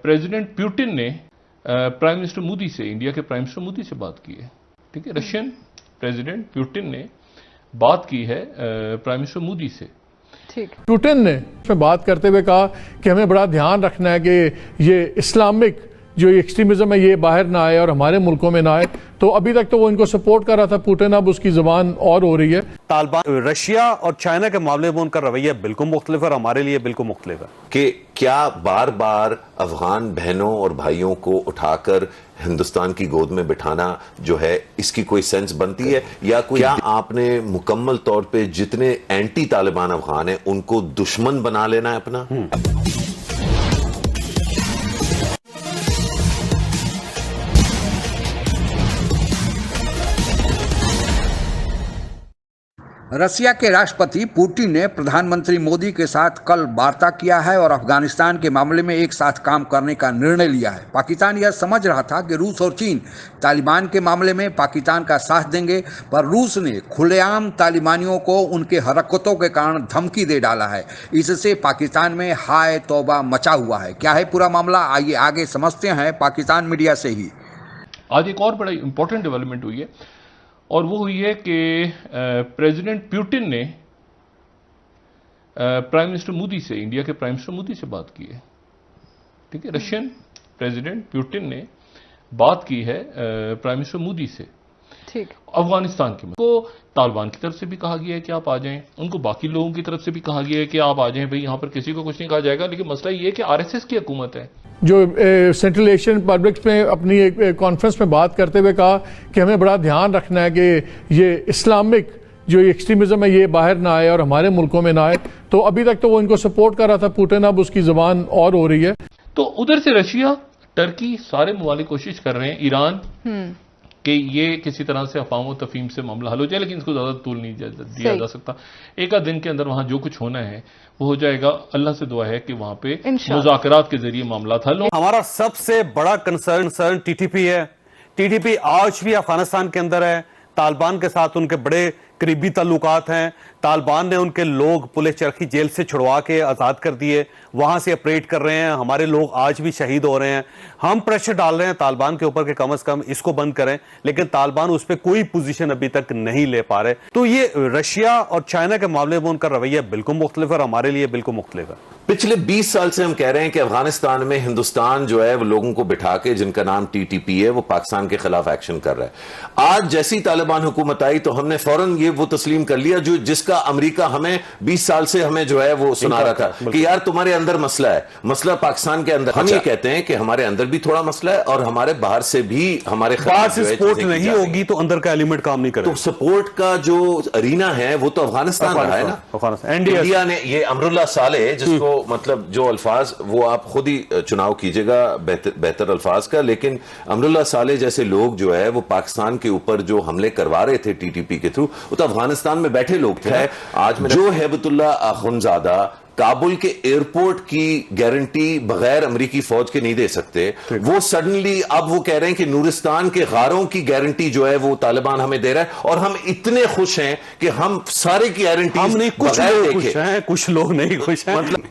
President Putin ने prime minister Modi से, India के प्राइम मिनिस्टर मोदी से बात की है। ठीक है, रशियन प्रेसिडेंट पुतिन ने बात की है प्राइम मिनिस्टर मोदी से। ठीक, पुतिन ने उसमें बात करते हुए कहा कि हमें बड़ा ध्यान रखना है कि ये इस्लामिक जो एक्सट्रीमिज्म है ये बाहर ना आए और हमारे मुल्कों में ना आए। तो अभी तक तो वो इनको सपोर्ट कर रहा था पुतिन, अब उसकी जुबान और हो रही है। तालिबान, रशिया और चाइना के मामले में उनका रवैया बिल्कुल मुख्तलिफ है और हमारे लिए बिल्कुल मुख्तलिफ है। कि क्या बार बार अफगान बहनों और भाइयों को उठाकर हिंदुस्तान की गोद में बिठाना जो है इसकी कोई सेंस बनती है, या कोई क्या आपने मुकम्मल तौर पे जितने एंटी तालिबान अफगान हैं उनको दुश्मन बना लेना है अपना? रसिया के राष्ट्रपति पुतिन ने प्रधानमंत्री मोदी के साथ कल वार्ता किया है और अफगानिस्तान के मामले में एक साथ काम करने का निर्णय लिया है। पाकिस्तान यह समझ रहा था कि रूस और चीन तालिबान के मामले में पाकिस्तान का साथ देंगे, पर रूस ने खुलेआम तालिबानियों को उनके हरकतों के कारण धमकी दे डाला है। इससे पाकिस्तान में हाय तौबा मचा हुआ है। क्या है पूरा मामला, आइए आगे समझते हैं पाकिस्तान मीडिया से ही। आज एक और बड़ा इंपॉर्टेंट डेवलपमेंट हुई है और वो हुई है कि प्रेसिडेंट पुतिन ने प्राइम मिनिस्टर मोदी से, इंडिया के प्राइम मिनिस्टर मोदी से बात की है। ठीक है, रशियन प्रेसिडेंट पुतिन ने बात की है प्राइम मिनिस्टर मोदी से। ठीक, अफगानिस्तान के को तालिबान की तरफ से भी कहा गया है कि आप आ जाएं, उनको बाकी लोगों की तरफ से भी कहा गया है कि आप आ जाएं, भाई यहां पर किसी को कुछ नहीं कहा जाएगा। लेकिन मसला ये है कि आरएसएस की हुकूमत है जो सेंट्रल एशियन रिपब्लिक्स में अपनी एक कॉन्फ्रेंस में बात करते हुए कहा कि हमें बड़ा ध्यान रखना है कि ये इस्लामिक जो एक्सट्रीमिज्म है ये बाहर ना आए और हमारे मुल्कों में ना आए। तो अभी तक तो वो इनको सपोर्ट कर रहा था पुतिन, अब उसकी जुबान और हो रही है। तो उधर से रशिया, टर्की, सारे ममालिक कोशिश कर रहे हैं, ईरान, कि ये किसी तरह से अफवाह व तफहीम से मामला हल हो जाए, लेकिन इसको ज्यादा तूल नहीं दिया जा सकता। एक आध दिन के अंदर वहां जो कुछ होना है वो हो जाएगा। अल्लाह से दुआ है कि वहां पे मुज़ाकरात के जरिए मामला हल हो। हमारा सबसे बड़ा कंसर्न टीटीपी है। टीटीपी आज भी अफगानिस्तान के अंदर है। तालिबान के साथ उनके बड़े करीबी ताल्लुकात हैं। तालिबान ने उनके लोग पुलिस चरखी जेल से छुड़वा के आज़ाद कर दिए, वहां से ऑपरेट कर रहे हैं। हमारे लोग आज भी शहीद हो रहे हैं। हम प्रेशर डाल रहे हैं तालिबान के ऊपर कि कम से कम इसको बंद करें, लेकिन तालिबान उस पर कोई पोजीशन अभी तक नहीं ले पा रहे। तो ये रशिया और चाइना के मामले में उनका रवैया बिल्कुल मुख्तलिफ है और हमारे लिए बिल्कुल मुख्तलिफ है। पिछले 20 साल से हम कह रहे हैं कि अफगानिस्तान में हिंदुस्तान जो है वो लोगों को बिठा के, जिनका नाम टीटीपी है, वो पाकिस्तान के खिलाफ एक्शन कर रहा है। आज जैसी तालिबान हुकूमत आई तो हमने फौरन ये वो तस्लीम कर लिया जो जिसका अमेरिका हमें 20 साल से हमें जो है वो सुना रहा था कि यार तुम्हारे अंदर मसला है, मसला पाकिस्तान के अंदर। हम ये कहते हैं कि हमारे अंदर भी थोड़ा मसला है और हमारे बाहर से भी हमारे बाहर से सपोर्ट नहीं होगी तो अंदर का एलिमेंट काम नहीं करेगा। तो सपोर्ट का जो अरीना है वो तो अफगानिस्तान रहा है ना। इंडिया ने ये अमरुल्लाह सालेह, जिसको मतलब जो अल्फाज वो आप खुद ही चुनाव कीजिएगा बेहतर अल्फाज का, लेकिन अमरुल्लाह सालेह जैसे लोग जो है वो पाकिस्तान के ऊपर जो हमले करवा रहे थे टीटीपी के थ्रू, वो तो अफगानिस्तान में बैठे लोग थे। आज जो हैबतुल्लाह अखुंजादा काबुल के एयरपोर्ट की गारंटी बगैर अमेरिकी फौज के नहीं दे सकते, वो सडनली अब वो कह रहे हैं कि नूरिस्तान के गारों की गारंटी जो है वो तालिबान हमें दे रहा है। और हम इतने खुश हैं कि हम सारे की गारंटी हम नहीं, कुछ लोग खुश हैं, कुछ लोग नहीं खुश हैं। मतलब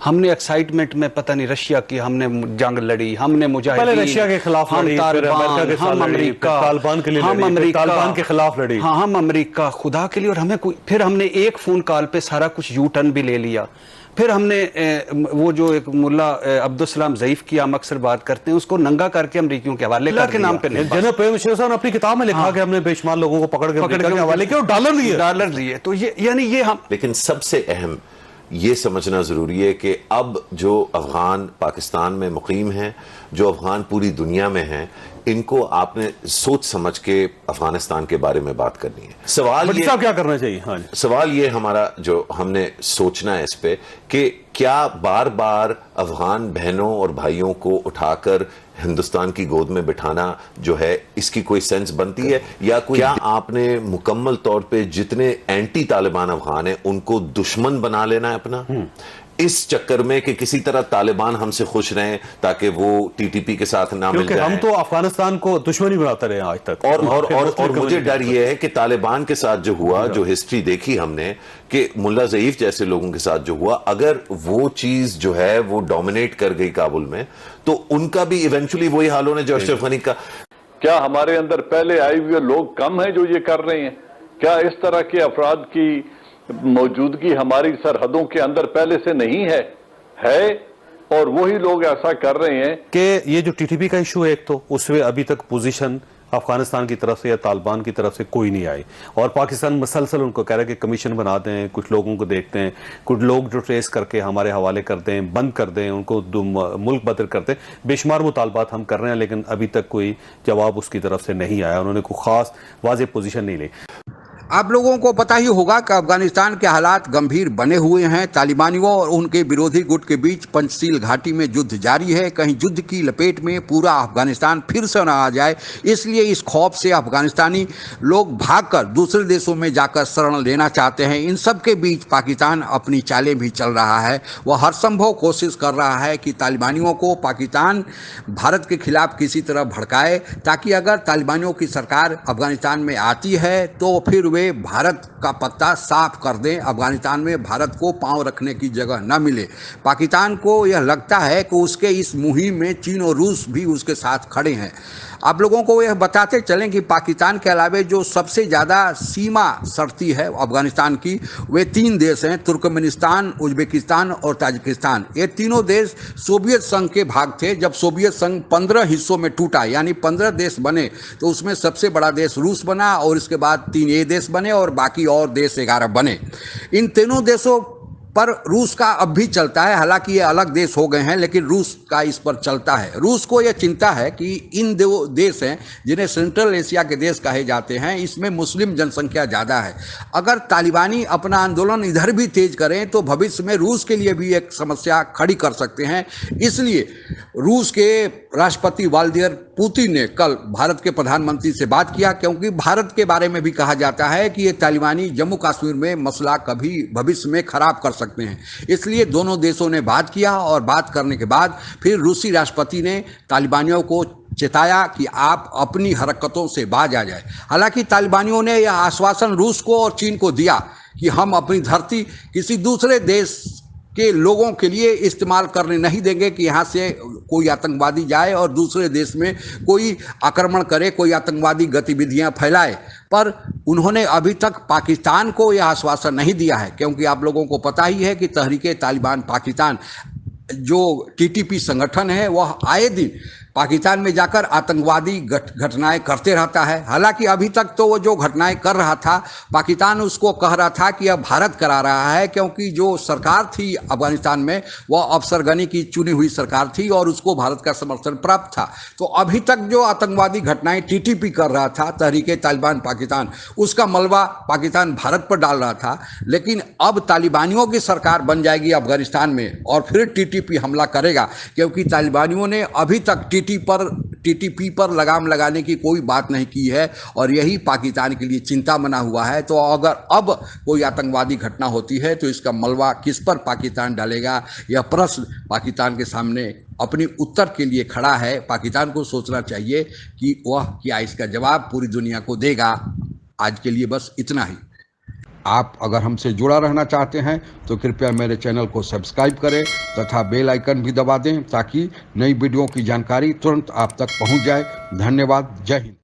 हमने एक्साइटमेंट में पता नहीं रशिया की हमने जंग लड़ी, हमने मुजाहिदीन, रशिया के खिलाफ लड़ी, हम अमेरिका, तालिबान के लिए हम अमेरिका, तालिबान के खिलाफ लड़ी, हाँ हम अमेरिका, खुदा के लिए। और हमें फिर हमने एक फोन कॉल पे सारा कुछ यू टर्न भी ले लिया। फिर हमने वो जो एक मुल्ला अब्दुल सलाम ज़ईफ की हम अक्सर बात करते हैं, उसको नंगा करके अमरीकियों के हवाले के नाम पे नहीं। जनरल परवेज मुशर्रफ साहब ने अपनी किताब में लिखा कि हमने बेशुमार लोगों को पकड़ के हवाले किया और डॉलर दिए। तो ये यानी ये हम, लेकिन सबसे अहम ये समझना जरूरी है कि अब जो अफगान पाकिस्तान में मुकीम हैं, जो अफगान पूरी दुनिया में हैं, इनको आपने सोच समझ के अफगानिस्तान के बारे में बात करनी है। सवाल ये क्या करना चाहिए? हाँ, सवाल ये हमारा जो हमने सोचना है इस पे कि क्या बार बार अफगान बहनों और भाइयों को उठाकर हिंदुस्तान की गोद में बिठाना जो है इसकी कोई सेंस बनती है, या कोई क्या आपने मुकम्मल तौर पे जितने एंटी तालिबान अफगान हैं उनको दुश्मन बना लेना है अपना? इस चक्कर में कि किसी तरह तालिबान हमसे खुश रहें ताकि वो टीटीपी के साथ ना मिल जाएं। हम तो अफगानिस्तान को दुश्मनी बनाते रहे आज तक। और मुझे डर यह है कि तालिबान के साथ जो हुआ, जो हिस्ट्री देखी हमने कि मुल्ला ज़ईफ जैसे लोगों के साथ जो हुआ, अगर वो चीज जो है वो डोमिनेट कर गई काबुल में, तो उनका भी इवेंचुअली वही हाल होने जो अशरफ गनी का। क्या हमारे अंदर पहले आए हुए लोग कम हैं जो ये कर रहे हैं? क्या इस तरह के अफराद की मौजूदगी हमारी सरहदों के अंदर पहले से नहीं है और वही लोग ऐसा कर रहे हैं कि ये जो टीटीपी का इशू है, एक तो उसमें अभी तक पोजीशन अफगानिस्तान की तरफ से या तालिबान की तरफ से कोई नहीं आई, और पाकिस्तान मुसलसल उनको कह रहा है कि कमीशन बना दें, कुछ लोगों को देखते हैं, कुछ लोग जो ट्रेस करके हमारे हवाले कर दें, बंद कर दें, उनको मुल्क बदर करते हैं। बेशुमार मुतालबात हम कर रहे हैं, लेकिन अभी तक कोई जवाब उसकी तरफ से नहीं आया, उन्होंने कोई खास वाज़ेह पोजीशन नहीं ली। आप लोगों को पता ही होगा कि अफगानिस्तान के हालात गंभीर बने हुए हैं। तालिबानियों और उनके विरोधी गुट के बीच पंचशील घाटी में युद्ध जारी है। कहीं युद्ध की लपेट में पूरा अफगानिस्तान फिर से न आ जाए, इसलिए इस खौफ से अफगानिस्तानी लोग भागकर दूसरे देशों में जाकर शरण लेना चाहते हैं। इन सब के बीच पाकिस्तान अपनी चालें भी चल रहा है। वह हर संभव कोशिश कर रहा है कि तालिबानियों को पाकिस्तान भारत के खिलाफ किसी तरह भड़काए, ताकि अगर तालिबानियों की सरकार अफगानिस्तान में आती है तो फिर वे भारत का पत्ता साफ कर दें, अफगानिस्तान में भारत को पांव रखने की जगह न मिले। पाकिस्तान को यह लगता है कि उसके इस मुहिम में चीन और रूस भी उसके साथ खड़े हैं। आप लोगों को यह बताते चलें कि पाकिस्तान के अलावे जो सबसे ज़्यादा सीमा सड़ती है अफगानिस्तान की, वे 3 देश हैं, तुर्कमेनिस्तान, उज्बेकिस्तान और ताजिकिस्तान। ये तीनों देश सोवियत संघ के भाग थे। जब सोवियत संघ 15 हिस्सों में टूटा, यानी 15 देश बने, तो उसमें सबसे बड़ा देश रूस बना और इसके बाद 3 ये देश बने और बाकी और देश 11 बने। इन तीनों देशों पर रूस का अब भी चलता है, हालांकि ये अलग देश हो गए हैं, लेकिन रूस का इस पर चलता है। रूस को यह चिंता है कि इन 2 देश हैं जिन्हें सेंट्रल एशिया के देश कहे जाते हैं, इसमें मुस्लिम जनसंख्या ज़्यादा है। अगर तालिबानी अपना आंदोलन इधर भी तेज करें तो भविष्य में रूस के लिए भी एक समस्या खड़ी कर सकते हैं। इसलिए रूस के राष्ट्रपति व्लादिमीर पुतिन ने कल भारत के प्रधानमंत्री से बात किया, क्योंकि भारत के बारे में भी कहा जाता है कि ये तालिबानी जम्मू कश्मीर में मसला कभी भविष्य में खराब कर सकते हैं। इसलिए दोनों देशों ने बात किया और बात करने के बाद फिर रूसी राष्ट्रपति ने तालिबानियों को चेताया कि आप अपनी हरकतों से बाज आ जाए। हालांकि तालिबानियों ने यह आश्वासन रूस को और चीन को दिया कि हम अपनी धरती किसी दूसरे देश के लोगों के लिए इस्तेमाल करने नहीं देंगे, कि यहाँ से कोई आतंकवादी जाए और दूसरे देश में कोई आक्रमण करे, कोई आतंकवादी गतिविधियाँ फैलाए। पर उन्होंने अभी तक पाकिस्तान को यह आश्वासन नहीं दिया है, क्योंकि आप लोगों को पता ही है कि तहरीके तालिबान पाकिस्तान जो टीटीपी संगठन है वह आए दिन पाकिस्तान में जाकर आतंकवादी घटनाएं करते रहता है। हालांकि अभी तक तो वो जो घटनाएं कर रहा था, पाकिस्तान उसको कह रहा था कि अब भारत करा रहा है, क्योंकि जो सरकार थी अफगानिस्तान में वह अफसर गनी की चुनी हुई सरकार थी और उसको भारत का समर्थन प्राप्त था। तो अभी तक जो आतंकवादी घटनाएं टीटीपी कर रहा था, तहरीके तालिबान पाकिस्तान, उसका मलबा पाकिस्तान भारत पर डाल रहा था। लेकिन अब तालिबानियों की सरकार बन जाएगी अफगानिस्तान में और फिर टीटीपी हमला करेगा, क्योंकि तालिबानियों ने अभी तक टीटीपी पर लगाम लगाने की कोई बात नहीं की है और यही पाकिस्तान के लिए चिंता बना हुआ है। तो अगर अब कोई आतंकवादी घटना होती है तो इसका मलबा किस पर पाकिस्तान डालेगा, यह प्रश्न पाकिस्तान के सामने अपनी उत्तर के लिए खड़ा है। पाकिस्तान को सोचना चाहिए कि वह क्या इसका जवाब पूरी दुनिया को देगा। आज के लिए बस इतना ही। आप अगर हमसे जुड़ा रहना चाहते हैं तो कृपया मेरे चैनल को सब्सक्राइब करें तथा बेल आइकन भी दबा दें, ताकि नई वीडियो की जानकारी तुरंत आप तक पहुंच जाए। धन्यवाद। जय हिंद।